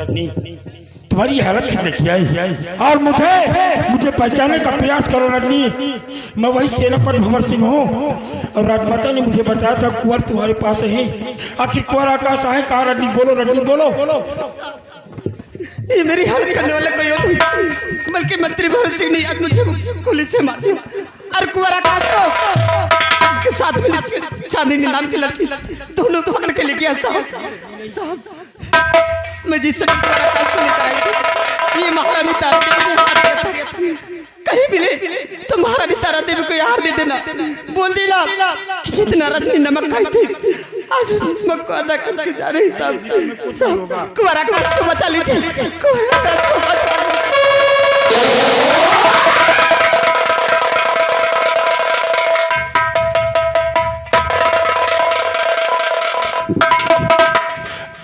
रजनी तुम्हारी हालत लिखने की आई और मुझे पहचानने का प्रयास करो रजनी। मैं वही सेनापति भंवर सिंह हूँ और राजमाता ने मुझे बताया था कुंवर तुम्हारे पास है। आखिर कुंवर आकाश है कहाँ? रजनी बोलो, रजनी बोलो। ये मेरी हालत करने वाला कोई और नहीं बल्कि मंत्री भंवर सिंह ने आज मुझे गोली से मार दिया और कुंवर आकाश को इसके साथ में चांदनी नाम की लड़की दोनों पकड़ के लेके आया। साहब मैं जिस समय कुंवर आकाश को लेकर आई थी ये महारानी तारा देवी ने हार दिया था। कहीं मिले तो महारानी तारा देवी को हार दे देना, बोल देना कि जितना रजनी नमक खाई थी आज उस नमक को अदा करके जा रही। साहब कुंवर आकाश को बचा लीजिए, कुंवर आकाश को बचा लीजिए।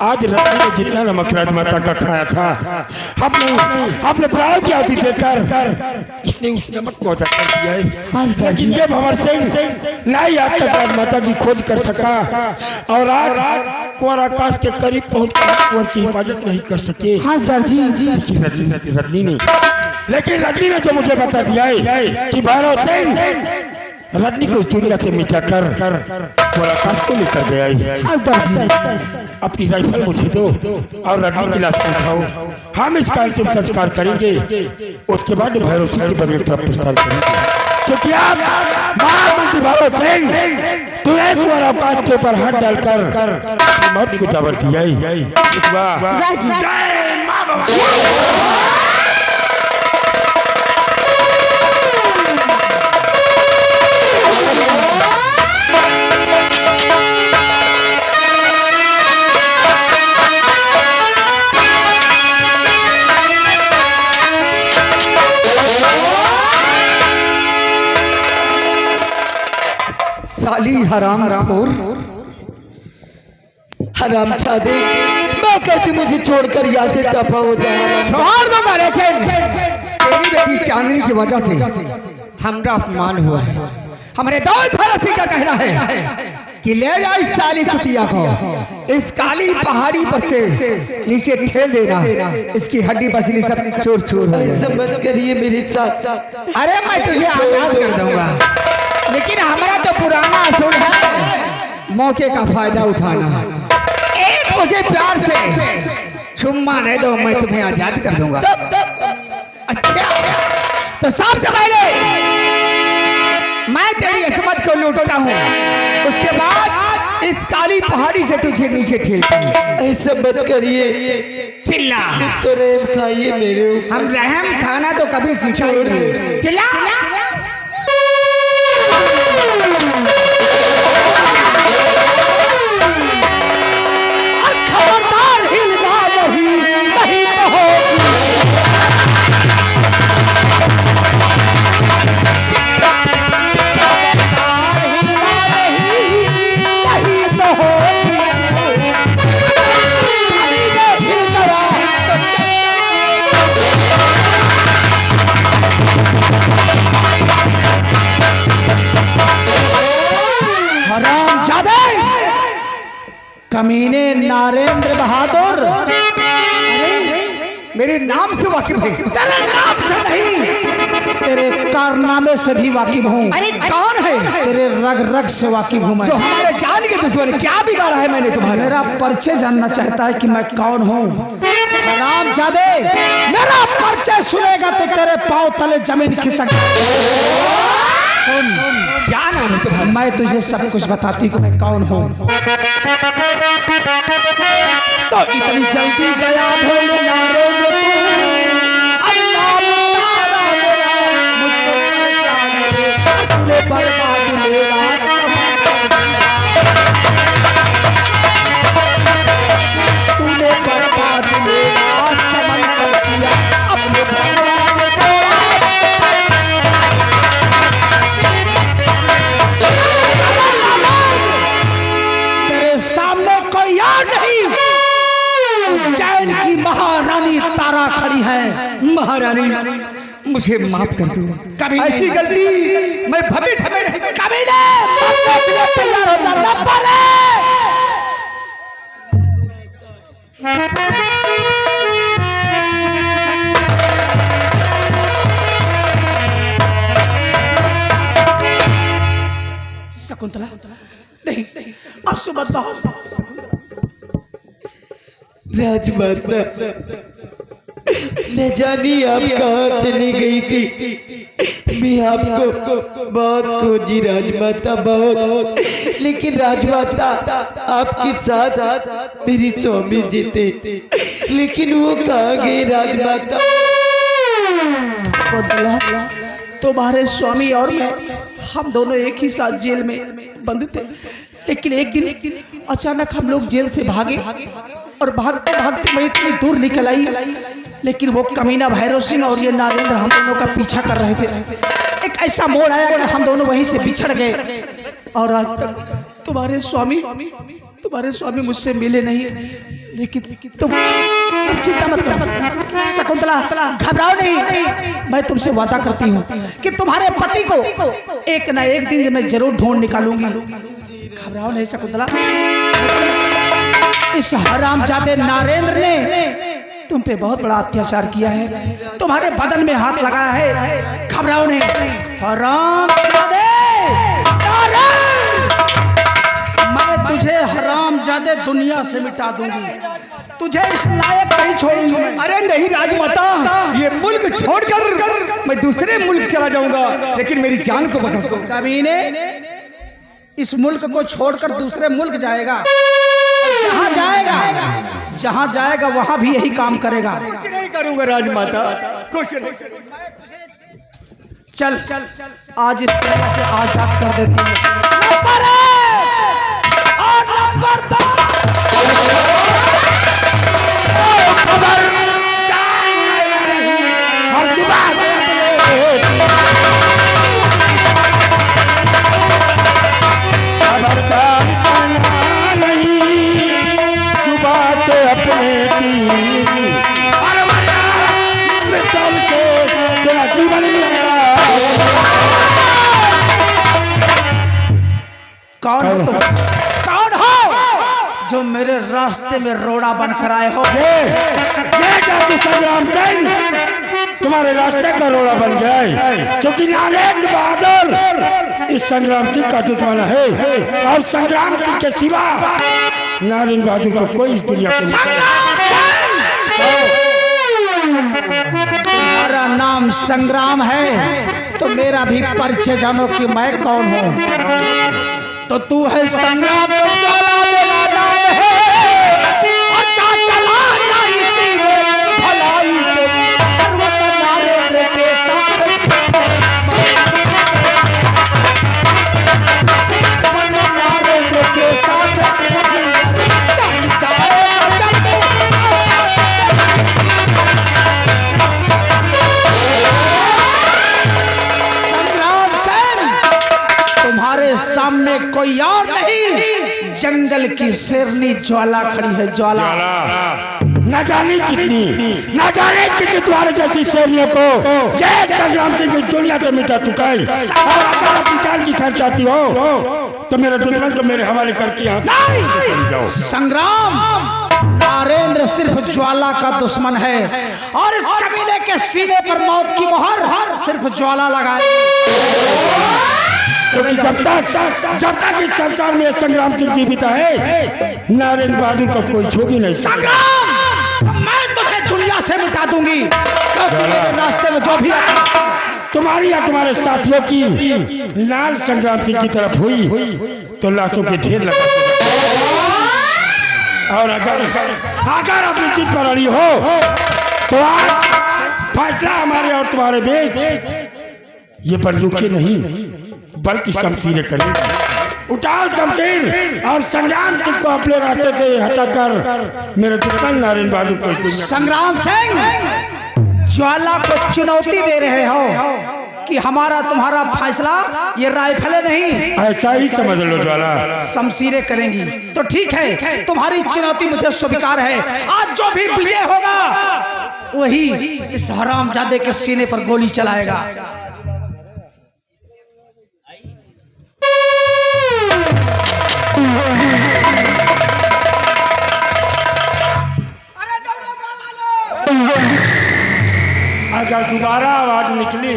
आज रत्नी ने जितना नमक राजमाता का खाया था आपने प्राण की आहुति देकर इसने उस नमक को अदा कर दिया है। लेकिन ये भंवर सिंह ना ही आज तक राजमाता की खोज कर सका और आज कुंवर आकाश के करीब पहुंचकर कुंवर की हिफाजत नहीं कर सके। लेकिन रजनी ने जो मुझे बता दिया है कि भैरव सिंह रजनी को इस दुनिया से मिटाकर कुंवर आकाश को लेकर गया है। अपनी राइफल मुझे दो और रजनी की लाश को उठाओ, हम इसका अंतिम संस्कार करेंगे। उसके बाद भैरव सिंह की बगल तरफ प्रस्थान करेंगे। क्योंकि आप महामंत्री भैरव सिंह तुरंत कुंवर आकाश के ऊपर हाथ डालकर मौत को दावत दिया है। साली हराम खोर, हराम छादे, मैं कहती मुझे छोड़कर यहाँ से दफा हो जाए। छोड़ दूंगा लेकिन तेरी बेटी चांदनी की वजह से हमारा अपमान हुआ है। हमारे दौलत भैरव सिंह का कहना है कि ले जाओ इस साली कुतिया को इस काली पहाड़ी पर से नीचे ठेल देना, इसकी हड्डी पसली सब चूर चूर हो। मत करिए मेरे साथ। अरे मैं तुझे आजाद कर दूंगा लेकिन हमारा तो पुराना असूल है मौके का फायदा उठाना। एक मुझे प्यार से चुम्मा नहीं दो मैं तुम्हें आजाद कर दूंगा। अच्छा तो सबसे पहले मैं तेरी असमत को लूटता हूँ, उसके बाद इस काली पहाड़ी से तुझे नीचे ठेलता हूँ। ऐसा मत करिए, चिल्ला तो रहम खाइए मेरे। हम रहम खाना तो कभी सीखा ही नहीं। चिल्ला कमीने नरेंद्र बहादुर मेरे नाम से वाकिफ है? तेरे नाम से नहीं, तेरे कारनामे से भी वाकिफ हूँ। अरे कौन है? तेरे रग रग से वाकिफ हूँ मैं। जो हमारे जान के दुश्मन, क्या बिगाड़ा है मैंने तुम्हारा? मेरा परिचय जानना चाहता है कि मैं कौन हूँ? राम जादे, मेरा परिचय सुनेगा तो तेरे पांव तले जमीन खिसक। क्या नाम है तुम्हारा? मैं तुझे सब कुछ बताती कि मैं कौन हूँ। तो इतनी जल्दी गया भूल नरेंद्र तू, अल्लाह तारा मेरा मुझको पहचान दे, तूने बर्बाद मेरा तूने बर्बाद मेरा चमन कर दिया अपने भगवान को। तेरे सामने कोई यार नहीं, उज्जैन की महारानी तारा खड़ी है। महारानी मुझे माफ कर दो, कभी ऐसी गलती मैं भविष्य में नहीं। कभी नहीं। तैयार हो जा, नंबर है। शकुंतला नहीं, आंसू मत बहाओ। राजमाता, न जानी आप कहाँ चली गई थी। मैं आपको बहुत खोजी राजमाता, बहुत, लेकिन राजमाता आपके साथ मेरी स्वामी जी थे, लेकिन वो कहाँ गए राजमाता? शकुंतला, तुम्हारे स्वामी और मैं, हम दोनों एक ही साथ जेल में बंद थे, लेकिन एक दिन अचानक हम लोग जेल से भागे और भागते भागते मैं इतनी दूर निकल आई, लेकिन वो कमीना भैरव सिंह और ये नारेंद्र हम दोनों का पीछा कर रहे थे। एक ऐसा मोड़ आया कि हम दोनों वहीं से बिछड़ गए और आज तक तुम्हारे स्वामी मुझसे मिले नहीं। लेकिन तुम चिंता मत करो शकुंतला, घबराओ नहीं। मैं तुमसे वादा करती हूँ कि तुम्हारे पति को एक ना एक दिन मैं जरूर ढूंढ निकालूंगी। घबराओ नहीं शकुंतला। इस हरामजादे नारेंद्र ने तुम पे बहुत बड़ा अत्याचार किया है, तुम्हारे बदन में हाथ लगाया है। घबराओ नहीं। हरामजादे नारेंद्र, मैं तुझे हरामजादे दुनिया से मिटा दूंगी, तुझे इस लायक नहीं छोड़ूंगी मैं। अरे नहीं राजमाता, ये मुल्क छोड़कर मैं दूसरे मुल्क चला जाऊंगा, लेकिन मेरी जान को बख्श दो। कमीने, इस मुल्क को छोड़कर दूसरे मुल्क जाएगा, जहाँ जाएगा वहाँ भी यही काम करेगा। कुछ नहीं करूंगा राजमाता, कुछ नहीं। चल आज इस दुनिया से आजाद कर देती हूँ। नंबर 1 और नंबर 2 कौन हो जो मेरे रास्ते में रोड़ा बनकर आए हो? ये जादू संग्राम सिंह तुम्हारे रास्ते का रोड़ा बन जाए, क्योंकि नारेंद्र बहादुर इस संग्राम सिंह का दुश्मन है और संग्राम सिंह के सिवा नारेंद्र बहादुर को कोई इस दुनिया में तुम्हारा नाम संग्राम है तो मेरा भी परिचय जानो कि मैं कौन हूँ। तो तू है संग्राम, चला मेरा नाम है, अच्छा चला जा इसी में भलाई तेरी, पर्वत नारेंद्र के साथ नारेंद्र के साथ संग्राम सेन, तुम्हारे सामने कोई और नहीं, जंगल की शेरनी ज्वाला खड़ी है। ज्वाला न जाने कितनी तुम्हारे जैसी शेरनियों को ये संग्राम सिंह दुनिया से मिटा चुका है। और अगर अपनी जान की खर्च चाहती हो तो मेरे दुश्मन को मेरे हवाले करके यहाँ से जाओ। संग्राम, नारेंद्र सिर्फ ज्वाला का दुश्मन है और इस कमीने के सीने पर मौत की मोहर सिर्फ ज्वाला लगाए। क्योंकि जब तक इस संसार में संग्राम सिंह जीवित है, नारेंद्र बहादुर को कोई छू भी नहीं सकता। संग्राम, मैं तुम्हें दुनिया से मिटा दूंगी, क्योंकि मेरे रास्ते में जो भी तुम्हारी या तुम्हारे साथियों की लाल संग्राम सिंह की तरफ हुई तो लाशों के ढेर लगा। और अगर अपनी जीत पर अड़ी हो तो आज फैसला हमारे और तुम्हारे बीच ये बंदूकें नहीं बल्कि शमशीरें करेंगी। उठाओ शमशीर और संग्राम सिंह को अपने रास्ते से हटाकर मेरे दुश्मन नारेंद्र बहादुर को। संग्राम सिंह, ज्वाला को चुनौती दे रहे हो कि हमारा तुम्हारा फैसला ये राइफलें नहीं, ऐसा ही समझ लो ज्वाला, शमशीरें करेंगी। तो ठीक है, तुम्हारी चुनौती मुझे स्वीकार है। आज जो भी विजय होगा वही इस हरामजादे के सीने पर गोली चलाएगा। अगर दोबारा आवाज निकली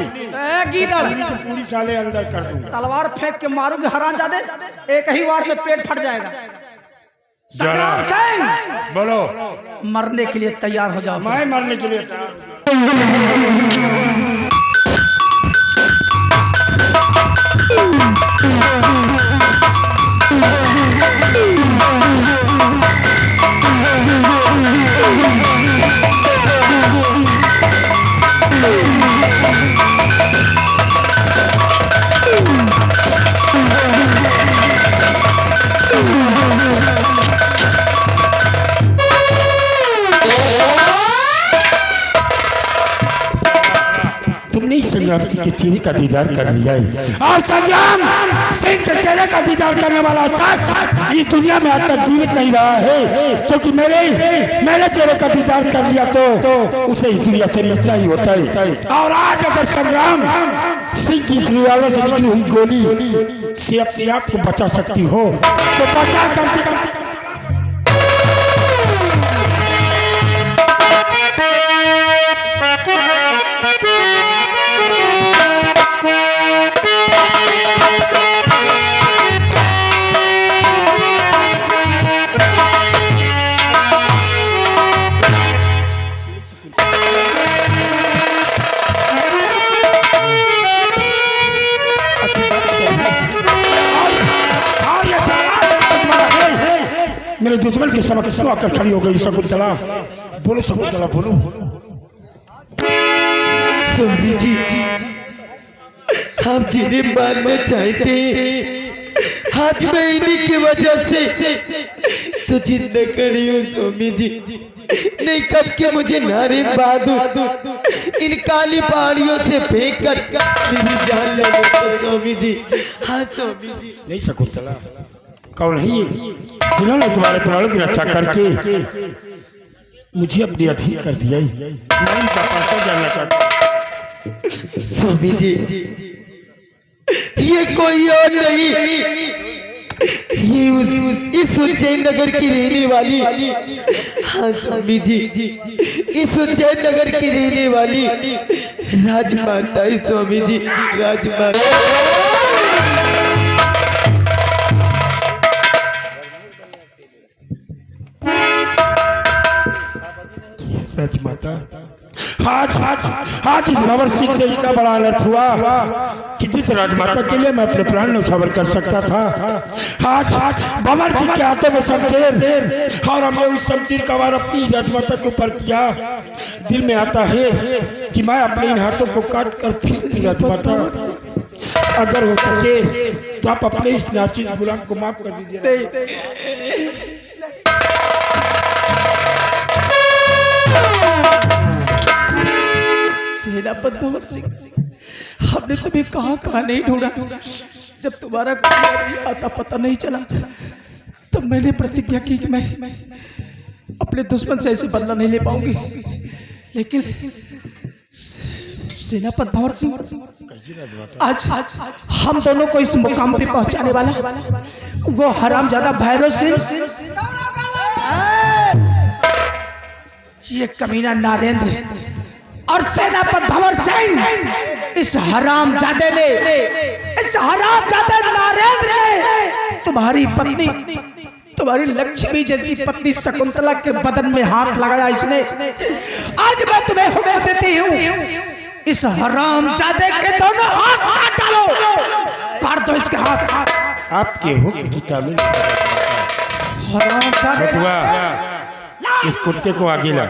गीदड़ पूरी साले अंदर कर दूंगा। तलवार फेंक के मारूंगे हरामजादे, एक ही वार में पेट फट जाएगा। संग्राम सिंह बोलो। मरने के लिए तैयार हो जाओ। मैं मरने के लिए तैयार। तुमने संग्राम सिंह के चेहरे का दीदार कर लिया है, और संग्राम सिंह के चेहरे का दीदार करने वाला शख्स इस दुनिया में आज तक जीवित नहीं रहा है, क्योंकि मेरे चेहरे का दीदार कर लिया तो उसे इस दुनिया से मिटना ही होता है। और आज अगर संग्राम सिंह की रिवॉल्वर से निकली हुई गोली से अपने आप को बचा सकती हो तो बचा करती। मेरे दुश्मन के समक्ष क्यों आकर खड़ी हो गई शकुंतला? बोलो शकुंतला, बोलो। स्वामी जी, आप जिन्हें मारना चाहते आज मैं इन्हीं की वजह से तो जिंदा खड़ी हूँ स्वामी जी। नहीं कब के मुझे नारेंद्र बहादुर इन काली पहाड़ियों से फेंक कर मेरी जान ले लेता स्वामी जी। हाँ स्वामी जी। नहीं शकुंतला, कौन है ये जिन्होंने तुम्हारे प्राणों की रक्षा करके मुझे अपने अधीन कर दिया? मैं इनका परिचय जानना चाहता हूं। स्वामी जी, ये कोई और नहीं, ये इस उज्जैन नगर की रहने वाली, हाँ स्वामी जी, इस उज्जैन नगर की रहने वाली राजमाता है स्वामी जी, राजमाता। राजमाता, आज इस भंवर सिंह से इतना बड़ा अनर्थ हुआ कि जिस राजमाता के लिए मैं अपने प्राण न्यौछावर कर सकता था, आज भंवर सिंह के हाथों में शमशीर, और हमने उस शमशीर का वार अपनी राजमाता के ऊपर किया। दिल में आता है कि मैं अपने इन हाथों को काट कर फिर राजमाता, अगर हो सके तो आप अपने इस नाचीज गुलाम को माफ कर दीजिए। सेनापति भंवर सिंह, हमने तुम्हें कहाँ नहीं ढूंढा। जब तुम्हारा आता पता नहीं चला तब मैंने प्रतिज्ञा की कि मैं अपने दुश्मन से ऐसे बदला नहीं ले पाऊंगी। लेकिन सेनापति भंवर सिंह, आज हम दोनों को इस मुकाम पे पहुंचाने वाला वो हरामजादा भैरव सिंह, ये कमीना नरेंद्र और सेनापति भंवर सिंह, इस हरामजादे ने, इस हरामजादे नरेंद्र ने तुम्हारी पत्नी, तुम्हारी लक्ष्मी जैसी पत्नी शकुंतला के बदन में हाथ लगाया इसने। आज मैं तुम्हें हुक्म देती हूँ, इस हरामजादे के दोनों हाथ काट डालो, काट दो इसके हाथ। आपके हुक्म की तामील। हरामजादे, इस कुत्ते को आगे ला।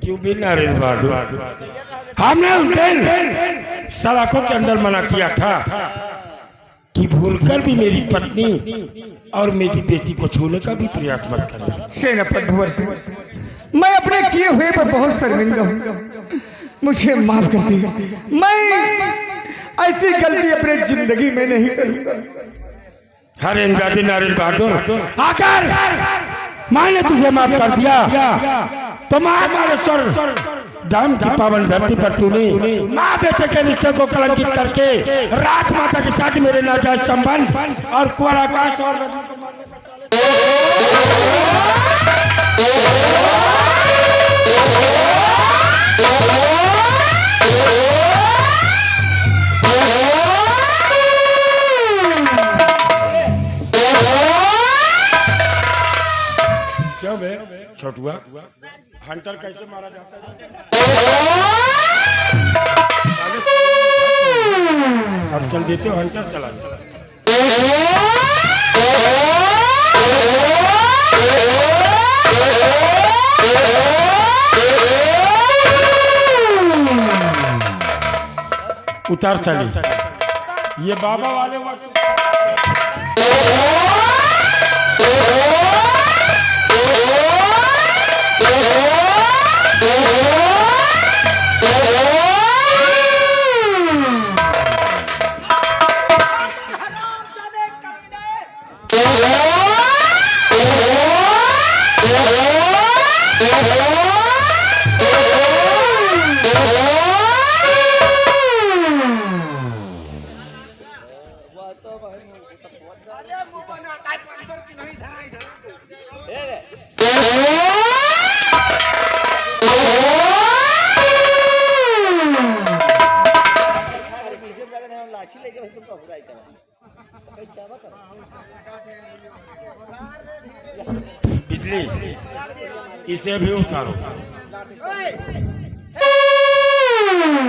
क्यों भी नरेंद्र बहादुर, हमने उस दिन सलाखों के अंदर मना किया था कि भूलकर भी मेरी पत्नी और मेरी बेटी को छूने का भी प्रयास मत करना। सेनापति भंवर सिंह, मैं अपने किए हुए पर बहुत शर्मिंदा हूँ, मुझे माफ कर दी। मैं ऐसी गलती अपने जिंदगी में नहीं करूंगा। हरेंद्र नरेंद्र बहादुर, आकर मैंने तुझे माफ कर दिया तो महाकालेश्वर दाम की पावन धरती पर तूने माँ बेटे के रिश्ते को कलंकित करके राजमाता के साथ मेरे नाजायज संबंध और कुंवर आकाश और क्यों बे छोटुआ हंटर कैसे मारा जाता है? अब चल देते हो हंटर चला उतार साली ये बाबा वाले वक्त बिजली इसे भी उतारो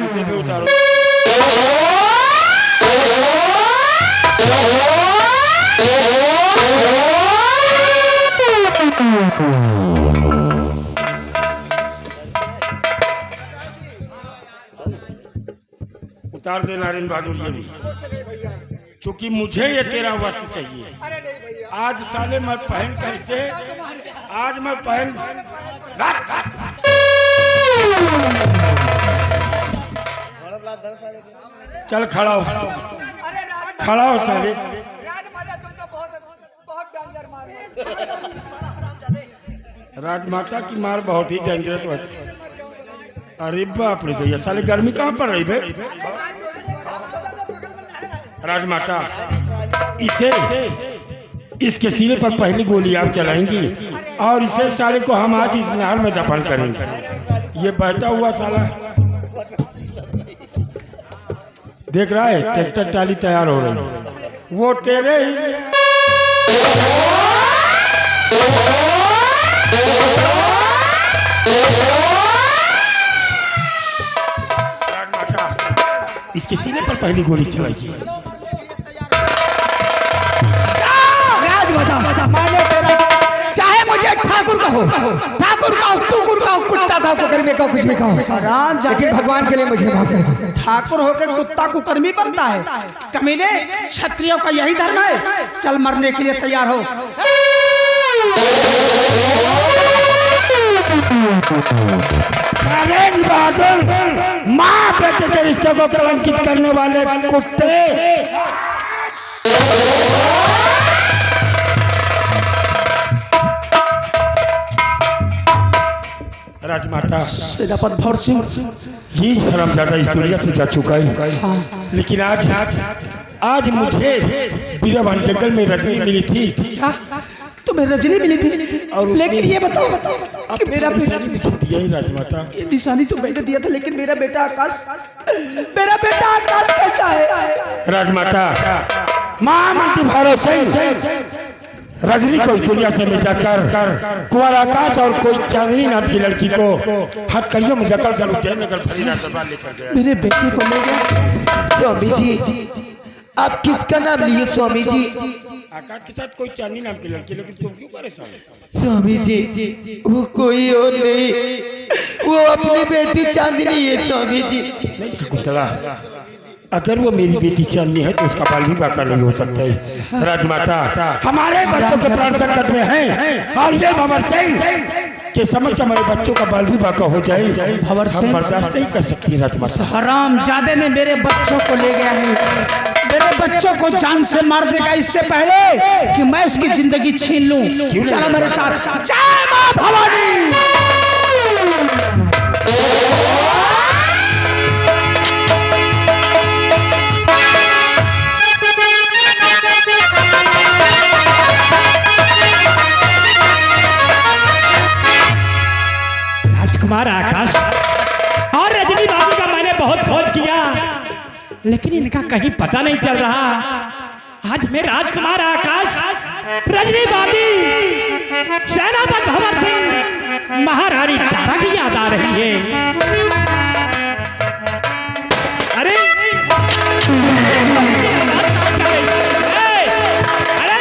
इसे भी उतारो उतार दे नारायण बहादुर ये भी क्योंकि मुझे ये तेरा वस्त्र चाहिए आज साले मैं पहन कर से आज मैं पहन चल खड़ा हो साले राजमाता की मार बहुत ही डेंजरस होती। अरे बाप रे दैया साले गर्मी कहाँ पर रही भाई राजमाता इसे इसके सिरे पर पहली गोली आप चलाएंगी और इसे साले को हम आज इस नहर में दफन करेंगे। ये बहता हुआ साला देख रहा है ट्रैक्टर टाली तैयार हो रही है वो तेरे ही राजमाता इसके सीने पर पहली गोली चलाइए। मैंने तेरा चाहे मुझे ठाकुर कहो कुकुर कहो कुत्ता कहो कुकर्मी कहो कुछ भी कहो राम लेकिन भगवान के लिए मुझे माफ कर दो। ठाकुर होकर कुत्ता कुकर्मी बनता है कमीने क्षत्रियों का यही धर्म है। चल मरने के लिए तैयार हो। नारायण बहादुर माँ बेटे के रिश्ते को कलंकित करने वाले कुत्ते राजमाता सेनापति भौर सिंह ये शर्मज़ादा इस दुनिया से जा चुका है लेकिन आज मुझे बीरावन जंगल में रजनी मिली थी। क्या तुम्हें रजनी मिली थी? और लेकिन ये बताओ कि मेरा निशानी भी छूट दिया ही राजमाता। ये निशानी तो मैंने दिया था लेकिन मेरा बेटा आकाश कैसा है? राजमाता महामंत्री भौरव सिंह रजनी को इस दुनिया से मिटाकर कुंवर आकाश और कोई चांदनी नाम की लड़की को हथकड़ियों में जकड़ कर उज्जैन नगर फरीदाबाद दरबार लेकर गया। मेरे बेटे को ले गया। स्वामी जी आप किसका नाम लिए स्वामी जी? आकाश के साथ कोई चांदनी नाम की लड़की लेकिन तुम क्यों परेशान हो? स्वामी जी वो कोई और नहीं वो अपनी बेटी चांदनी है स्वामी जी। नहीं शकुंतला अगर वो मेरी बेटी चांदनी है तो उसका बाल विवाह का नहीं हो सकता है। राजमाता हमारे बच्चों के प्राण संकट में हैं और ये भंवर सिंह के समक्ष हमारे बच्चों का बाल विवाह का हो जाए भंवर सिंह बर्दाश्त नहीं कर सकती। राजमाता हरामजादे ने मेरे बच्चों को ले गया है। मेरे बच्चों को जान से मार देगा इससे पहले कि मैं उसकी जिंदगी छीन लूं। चलो मेरे साथ। जय मां भवानी। लेकिन इनका कहीं पता नहीं चल रहा। आज मैं राजकुमार आकाश, रजनी बादी, सेनापति भंवर सिंह, महारानी तारा की याद आ रही है। अरे अरे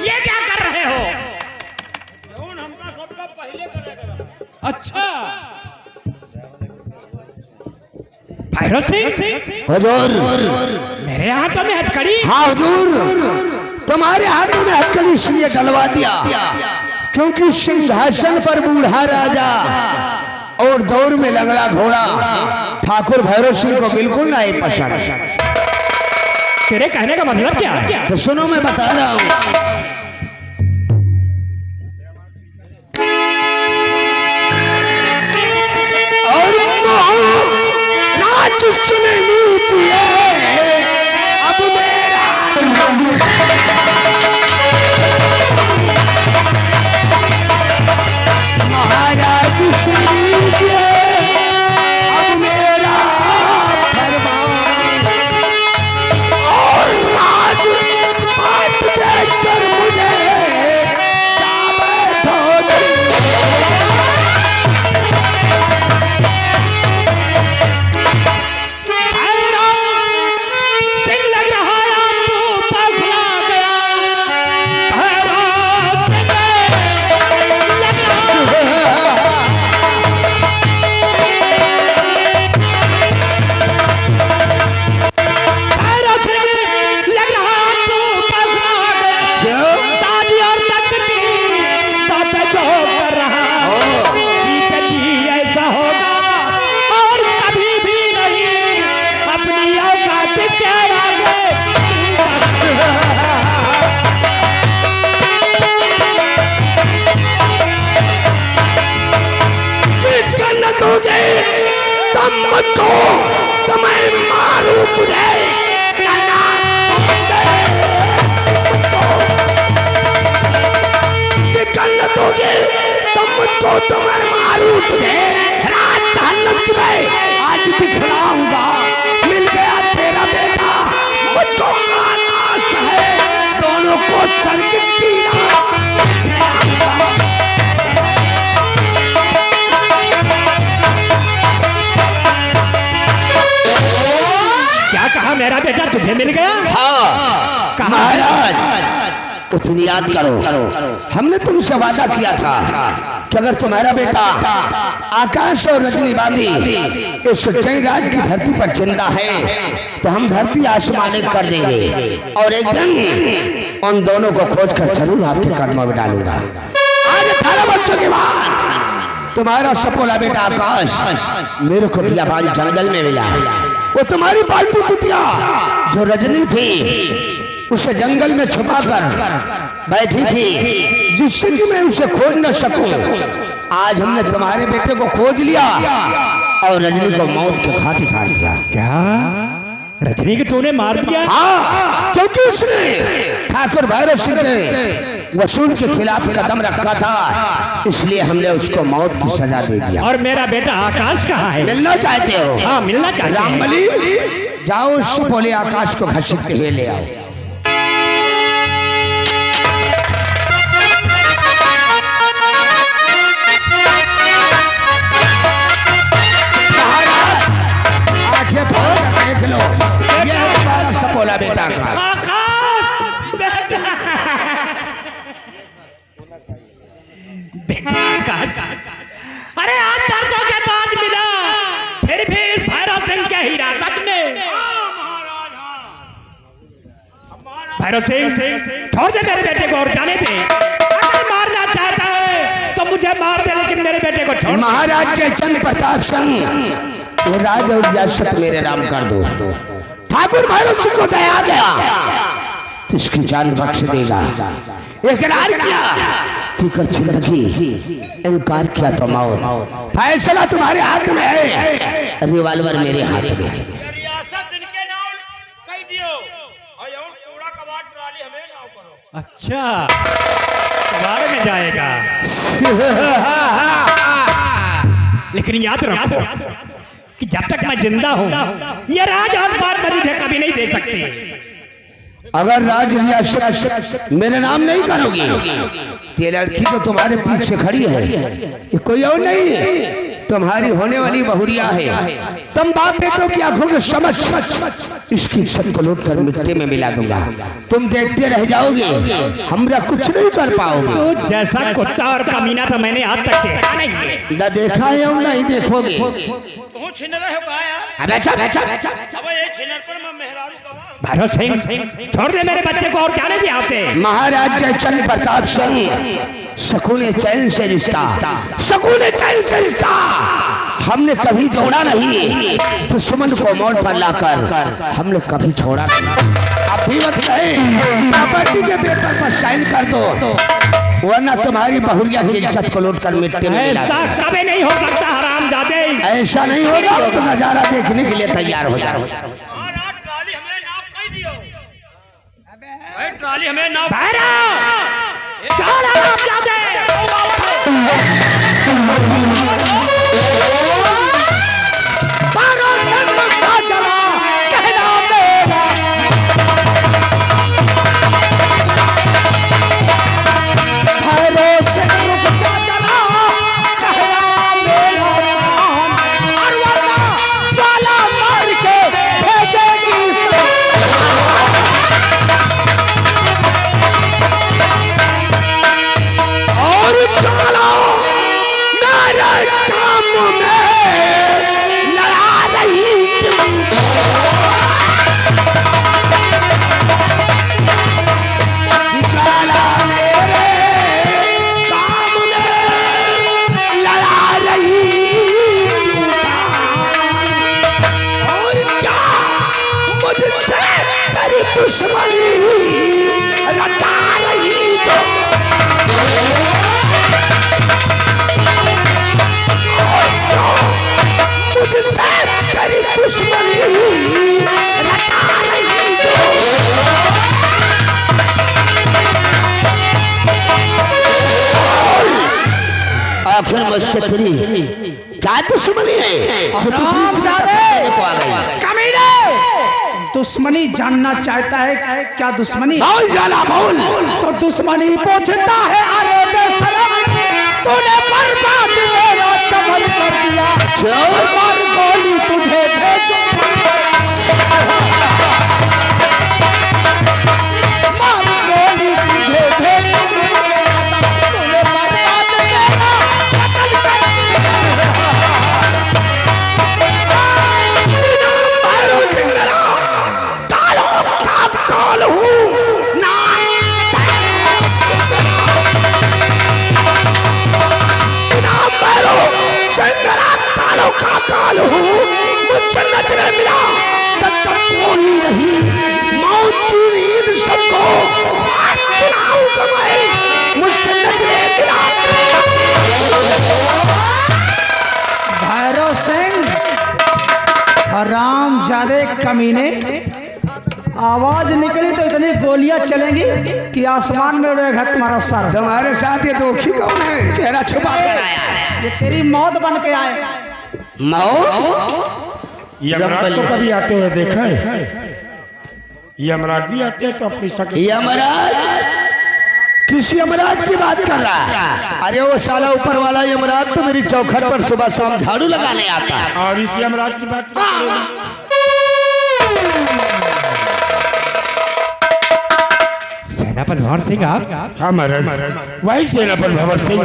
ये क्या कर रहे हो? हमका सबका पहले करेगा। अच्छा भैरव सिंह, हुजूर। मेरे हाथों में हथकड़ी? हाँ हुजूर, तुम्हारे हाथों में हथकड़ी इसलिए डलवा दिया क्योंकि सिंहासन पर बूढ़ा राजा और दौर में लंगड़ा घोड़ा ठाकुर भैरव सिंह को बिल्कुल नहीं पसंद। तेरे कहने का मतलब क्या है? तो सुनो, मैं बता रहा हूँ। और नाच सुने नीतिए अब मेरा महाराज सुनिए अब मेरा फरमान और राज बात देखकर मुझे जावे थोड़ी। मुझको तो मैं मारूं तुझे, मुझको तो मैं मारूं तुझे, रात जहन्नम की मैं आज दिखलाऊंगा। मिल गया तेरा बेटा, मुझको आकाश है, दोनों को स्वर्ग की कहा मेरा बेटा तुझे मिल गया? हाँ महाराज, उतनी याद करो, हमने तुमसे वादा किया था कि अगर तुम्हारा बेटा आकाश और रजनी बांधी इस जय राज की धरती पर जिंदा है तो हम धरती आसमान एक कर देंगे और एक दिन उन दोनों को खोज कर जरूर आपके कदमों में डालूंगा। आज 18 बच्चों के बाद तुम्हारा सपोला बेटा आकाश मेरे को बियाबान जंगल में मिला। वो तुम्हारी पालतू कुतिया जो रजनी थी उसे जंगल में छुपा कर बैठी थी जिससे कि मैं उसे खोज न सकूं। आज हमने तुम्हारे बेटे को खोज लिया और रजनी को मौत के घाट उतार दिया। क्या रजनी को तूने मार दिया? हाँ, क्योंकि उसने ठाकुर भैरव सिंह के वसूल के खिलाफ कदम रखा था, इसलिए हमने उसको मौत की सजा दे दिया। और मेरा बेटा आकाश कहाँ है? मिलना चाहते हो? हाँ मिलना चाहते हैं। रामबली, जाओ उस बोले आकाश को घसीटते हुए ले आओ। आंखें खोल कर देख लो, ये है तुम्हारा सपोला बेटा आकाश। अरे आज बरसों के बाद मिला, फिर भी इस भैरव सिंह के हिरासत में। भैरव सिंह छोड़ दे मेरे बेटे को और जाने दे। अगर मारना चाहता है तो मुझे मार दे, लेकिन मेरे बेटे को छोड़। महाराज चंद प्रताप सिंह, ये राज और रियासत मेरे नाम कर दो। ठाकुर भैरव सिंह को दया गया तो इसकी जान बख्श देगा। इकरार किया तिकर जिंदगी, इनकार किया तो मौत। फैसला तुम्हारे हाथ में है, रिवाल्वर मेरे हाथ में है। अच्छा कबाड़ में जाएगा। लेकिन याद रखो कि जब तक मैं जिंदा हूँ ये राज और बात मुझे कभी नहीं दे सकते। अगर राज रियासत मेरे नाम नहीं करोगे, ये लड़की तो तुम्हारे पीछे खड़ी है, ये कोई और नहीं है, तुम्हारी होने वाली बहुरिया है। तुम बाप बेटों की आंखों के समझ इसकी छत को लूट कर मिट्टी में मिला दूंगा, तुम देखते रह जाओगे, हमरा कुछ नहीं कर पाओगे। तो जैसा कुत्ता और कमीना तो मैंने आज तक देखा नहीं है। न देखा है और नहीं देखोगे। भैरव सिंह छोड़ दे मेरे बच्चे को, और क्या नहीं दिया आपसे। महाराज जयचंद प्रताप सिंह सकून चैन से रिश्ता, सकून चैन से रिश्ता हमने कभी जोड़ा नहीं, दुश्मन को मोड़ पर लाकर हमने कभी छोड़ा नहीं। अब भी वक्त है, प्रॉपर्टी के पेपर पर साइन कर दो, वरना तुम्हारी बहुरिया की इज्जत को लूट कर मिट्टी में मिला ऐसा कभी नहीं हो सकता हरामजादे। ऐसा नहीं होगा तो नजारा देखने के लिए तैयार हो जाओ। ट्राली हमें ना भैरव काला हरामजादे। आखिर मुझसे तेरी क्या दुश्मनी है? दुश्मनी जानना चाहता है क्या दुश्मनी? बोल जाना बोल। तो दुश्मनी पूछता है अरे बेशरम, तूने बर्बाद मेरा चमन कर दिया, मार गोली तुझे भेजो, मार गोली तुझे भेजो, तूने बर्बाद मेरा चमन कर मुझसे नजरें मिला, सबका कोई नहीं, मौत की नींद सबको मुझसे नजरें मिला। भैरव सिंह हरामजादे कमीने, आवाज निकली तो इतनी गोलियां चलेंगी कि आसमान में उड़ेगा तुम्हारा सर। तुम्हारे साथ ये दोखी कौन है? चेहरा छुपा कर आया है। ये तेरी मौत बन के आए। मौत? यमराज को कभी आते हुए देखा है? यमराज भी आते हैं तो अपनी शक्ल। यमराज? किसी यमराज की बात कर रहा है? अरे वो साला ऊपर वाला यमराज तो मेरी चौखट पर सुबह शाम झाड़ू लगाने आता है। और इस यमराज की बात सेनापति भंवर सिंह आप? हाँ महाराज, वही सेनापति भंवर सिंह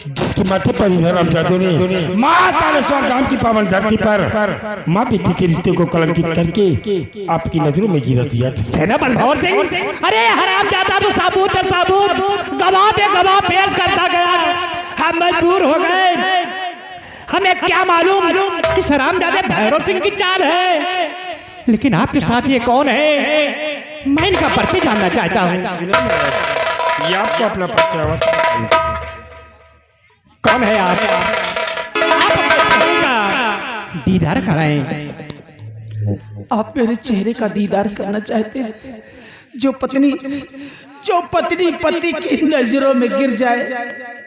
जिसके माथे पर हरामजादों ने माँ कालेश्वर धाम की पावन धरती पर माँ बेटी के रिश्ते को कलंकित करके आपकी नजरों में गिरा दिया था। सेनापति भंवर सिंह, अरे हरामजादा तो साबुत गवाह पे गवाह पेश करता गया, हम मजबूर हो गए। हमें क्या मालूम कि हरामजादे भैरव सिंह की चाल है, लेकिन आपके साथ ये कौन है? मैं इनका परिचय जानना चाहता हूँ। ये आपको अपना परिचय कौन है आप दीदार कराएं। आप मेरे चेहरे का दीदार करना चाहते हैं? जो पत्नी जो पत्नी पति की नजरों में गिर जाए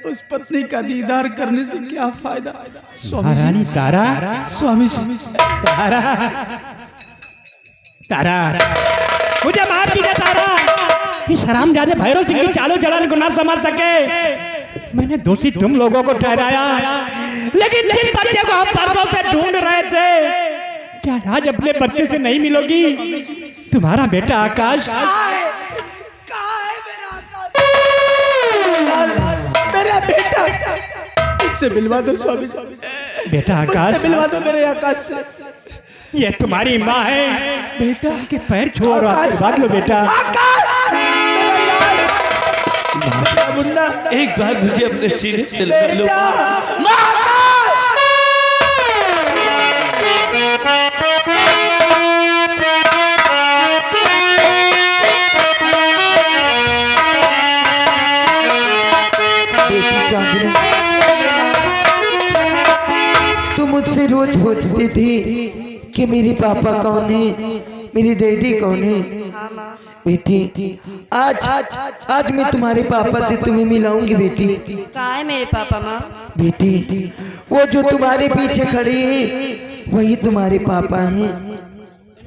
उस पत्नी का दीदार करने से क्या फायदा। स्वामी महारानी तारा, स्वामी जी तारा, तारा, मुझे माफ कीजिए तारा। इस हरामजादे भैरव सिंह की चालो चलन को ना समझ सके मैंने दोषी तुम लोगों को ठहराया, लेकिन जिस बच्चे को हम परसों से ढूंढ रहे थे, क्या आज अपने बच्चे से नहीं मिलोगी? तुम्हारा बेटा आकाश। मेरा बेटा, इससे मिलवा दो स्वामी, बेटा आकाश, मिलवा दो मेरे आकाश से। ये तुम्हारी माँ है बेटा के पैर छू और आशीर्वाद लो बेटा। मुन्ना एक बार मुझे अपने सीने से लगा लो। बेटी चांदनी, तू मुझसे रोज पूछती थी कि मेरे पापा कौन है, मेरी डैडी कौन है। बेटी आज मैं तुम्हारे पापा से तुम्हें मिलाऊंगी बेटी। कहाँ है मेरे पापा माँ? बेटी वो जो तुम्हारे पीछे खड़े हैं वही तुम्हारे पापा हैं।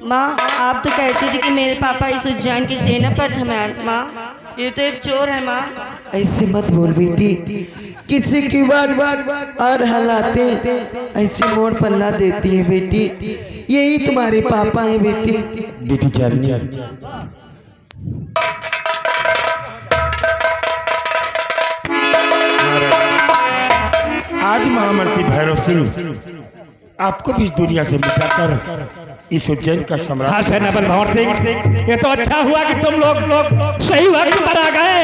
माँ आप तो कहती थी कि मेरे पापा इस उज्जैन के सेनापति हैं माँ, ये तो एक चोर है माँ। ऐसे मत बोल बेटी, किसी की बात और हालाते ऐसे मोड़ पल्ला देती है बेटी। यही तुम्हारे पापा हैं बेटी। बेटी चांदनी, आज महामंत्री भैरव सिंह आपको भी इस दुनिया से मिटाकर इस उज्जैन का सम्राट। हाँ सेनापति भंवर सिंह, ये तो अच्छा हुआ कि तुम लोग सही वक्त पर आ गए,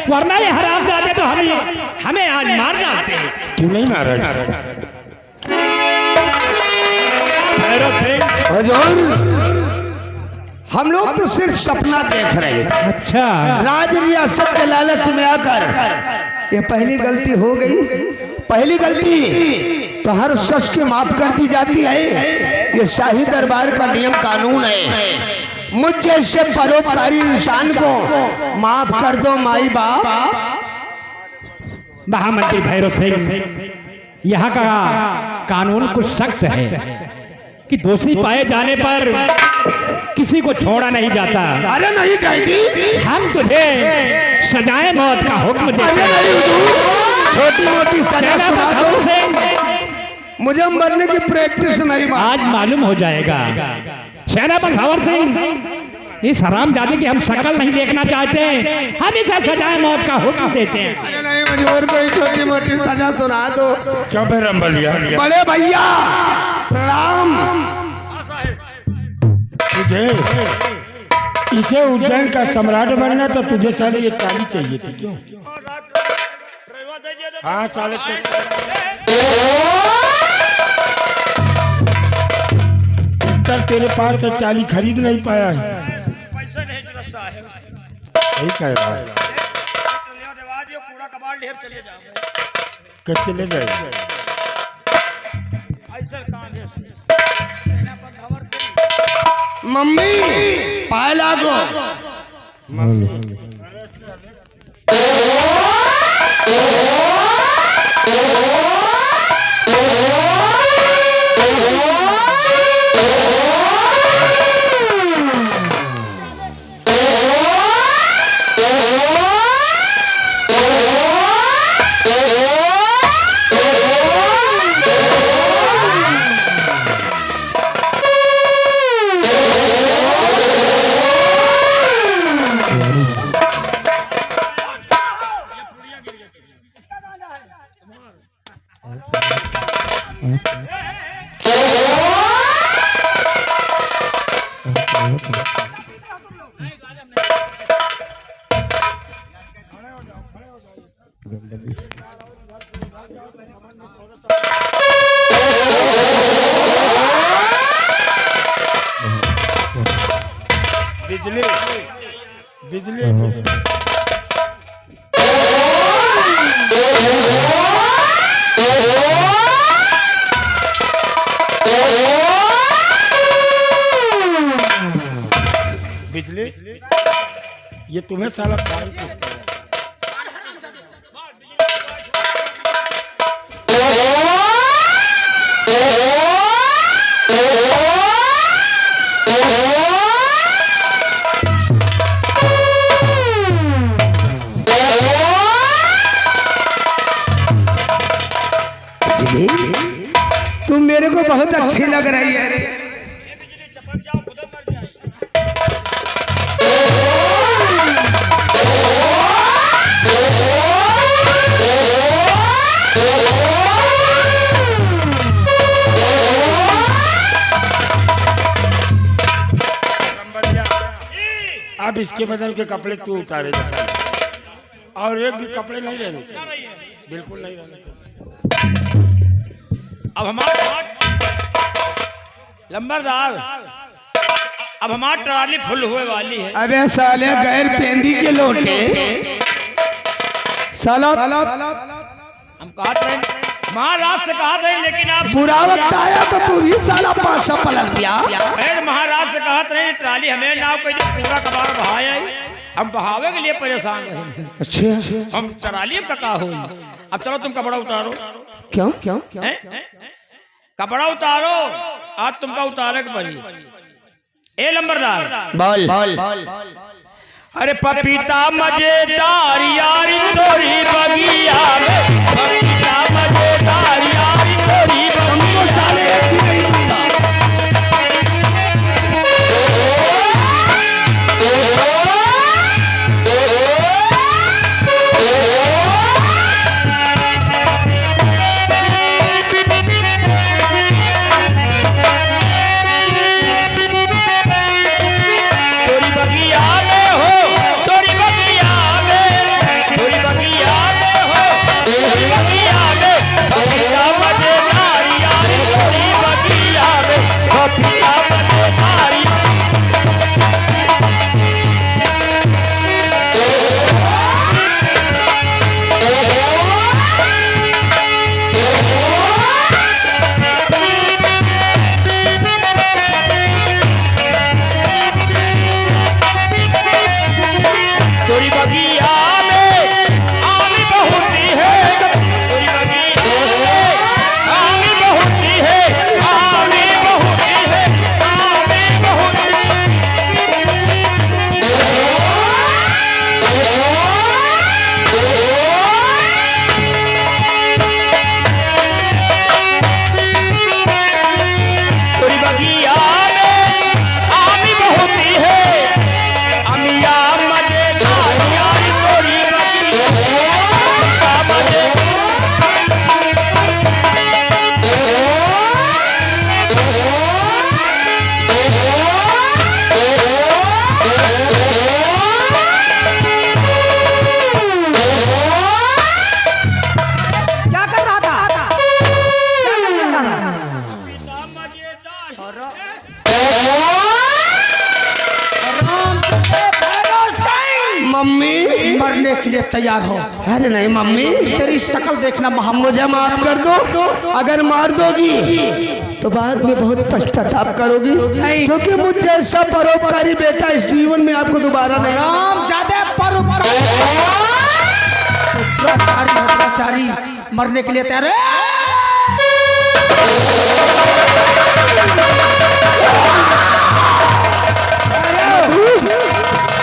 वरना ये हरामजादे तो हमें आज मार डालते। क्यों नहीं महाराज? भैरव सिंह, हुजूर, हम लोग तो सिर्फ सपना देख रहे थे। अच्छा राज रियासत के लालच में आकर ये पहली गलती हो गई। पहली गलती तो हर शख्स की माफ कर दी जाती है, ये शाही दरबार का नियम कानून है। मुझ जैसे परोपकारी इंसान को माफ कर दो माई बाप। महामंत्री भैरव सिंह, यहाँ का कानून कुछ सख्त है कि दोषी पाए जाने पर किसी को छोड़ा नहीं जाता। अरे नहीं डैडी, हम तुझे सजाए मौत का हुक्म देते हैं। छोटी मोटी सजा सुना दो, मुझे मरने की प्रैक्टिस नहीं। आज मालूम हो जाएगा। सेनापति भंवर सिंह, इस हरामजादे की हम शक्ल नहीं देखना चाहते, हम इसे सजाए मौत का हुक्म देते हैं। अरे नहीं, मुझे और कोई छोटी मोटी सजा सुना दो। क्यों भैरम बलिया? बड़े भैया प्रणाम। तुझे इसे उज्जैन का सम्राट बनना था, तुझे साले ये ताली चाहिए थी। क्यों? हाँ साले तो तेरे पास से टाली खरीद नहीं पाया है। यही कह रहा है। कैसे चले जाए? मम्मी पाए लागो। बिजली बिजली बिजली ये तुम्हें साला पाल किसका है? तुम मेरे को बहुत अच्छी लग रही है रे। अब इसके बदल के कपड़े तू उतारे जैसा, और एक भी कपड़े नहीं रहने चाहिए, बिल्कुल नहीं रहने चाहिए। अब हमारा लंबरदार, अब हमारी ट्राली फुल हुए वाली है। अबे साले गैर पेंदी के लोटे साला, हम कहा थे महाराज से कहा था, लेकिन आप बुरा वक्त आया तो तू भी साला पासा पलट गया। अरे महाराज से कहा था ट्राली हमें ना कोई पूरा कबाड़ बहाया ही, हम बहावे के लिए परेशान रहे। अच्छा हम ट्राली में कहा हो। अब चलो तुम कपड़ा उतारो। क्यों क्यों हैं? कपड़ा उतारो, आज तुमका उतारे के पड़ी। ए लंबरदार बोल। अरे पपीता मजेदार यारी तोरी बगिया में, पपीता मजेदार यारी तोरी बगिया साले एक भी नहीं दूंगा। तोरी बगिया में हो, तोरी बगिया में, तोरी बगिया में हो, तोरी बगिया में, पपीता मजेदार यारी तोरी बगिया में, पपीता मजेदार। तोरी बगिया में आमी बहुती है, तोरी बगिया में आमी बहुती है, आमी बहुती है, आमी बहुती तोरी बगिया में आमी बहुती है, अमिया मजेदार यारी तोरी बगिया मजे। क्या कर रहा था? क्या कर रहा था? मम्मी मरने के लिए तैयार हो। अरे नहीं मम्मी, तेरी शक्ल देखना मोहम्मद। मुझे माफ कर दो। अगर मार दोगी तो बाद में बहुत पश्चाताप करोगी, क्योंकि मुझ जैसा परोपकारी बेटा इस जीवन में आपको दोबारा नहीं। राम ज्यादा परोपकारी, भ्रष्टाचारी मरने के लिए तैयार है।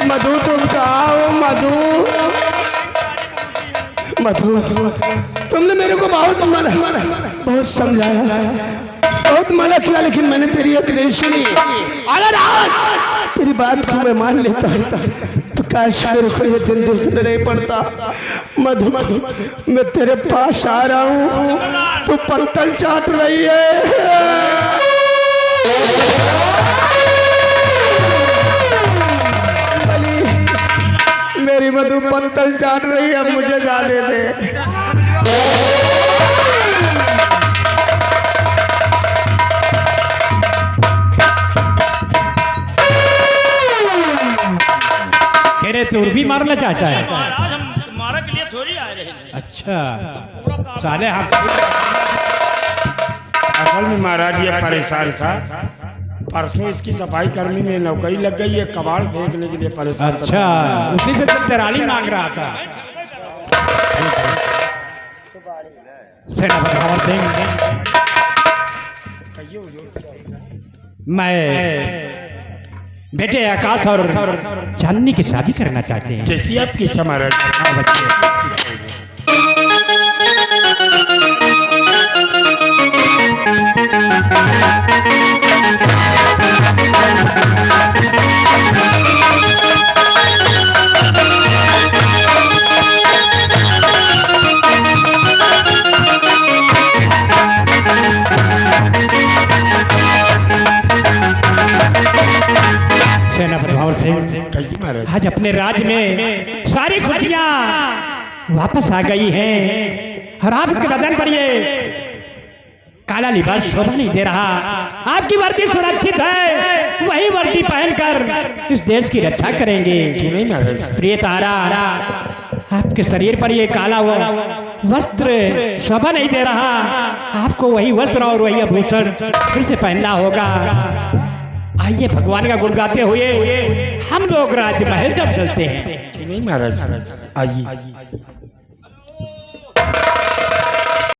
मधु तुम कहाँ हो मधु? मधु तुमने मेरे को बहुत मना, बहुत समझाया, बहुत मना किया, लेकिन मैंने तेरी एक नहीं सुनी। अगर आज तेरी बात को मैं मान लेता तो काश मेरे को ये दिन देखने नहीं पड़ता। मधु मैं तेरे पास आ रहा हूँ, तू पत्तल चाट रही है। मेरी मधु पत्तल चाट रही है, अब मुझे जाने दे। कह रहे तू भी मारना चाहता है? महाराज हम तुम्हारे के लिए थोड़ी आए रहे हैं। अच्छा साले हम असल में महाराज ये परेशान था परसों इसकी सफाई कर्मी में नौकरी लग गई है, कबाड़ फेंकने के लिए परेशान। अच्छा, उसी से तो तेराली मांग रहा था। सेनापति भंवर सिंह, मैं बेटे आकाश और चांदनी की शादी करना चाहते हैं। जैसी आपकी इच्छा महाराज। हाँ बच्चे। सेनापति भंवर सिंह, कहिए महाराज। आज अपने राज्य में सारी खुशियां वापस आ गई हैं और आपके बदन पर ये काला लिबास शोभा नहीं दे रहा। आपकी वर्दी सुरक्षित है, वही वर्दी पहनकर इस देश की रक्षा करेंगे। क्यों नहीं महाराज? प्रिय तारा, आपके शरीर पर ये काला वस्त्र शोभा नहीं दे रहा। आपको वही वस्त्र और वही आभूषण फिर से पहनना होगा। आइए भगवान का गुण गाते हुए हम लोग राजमहल जब चलते हैं। क्यों नहीं महाराज? आइए।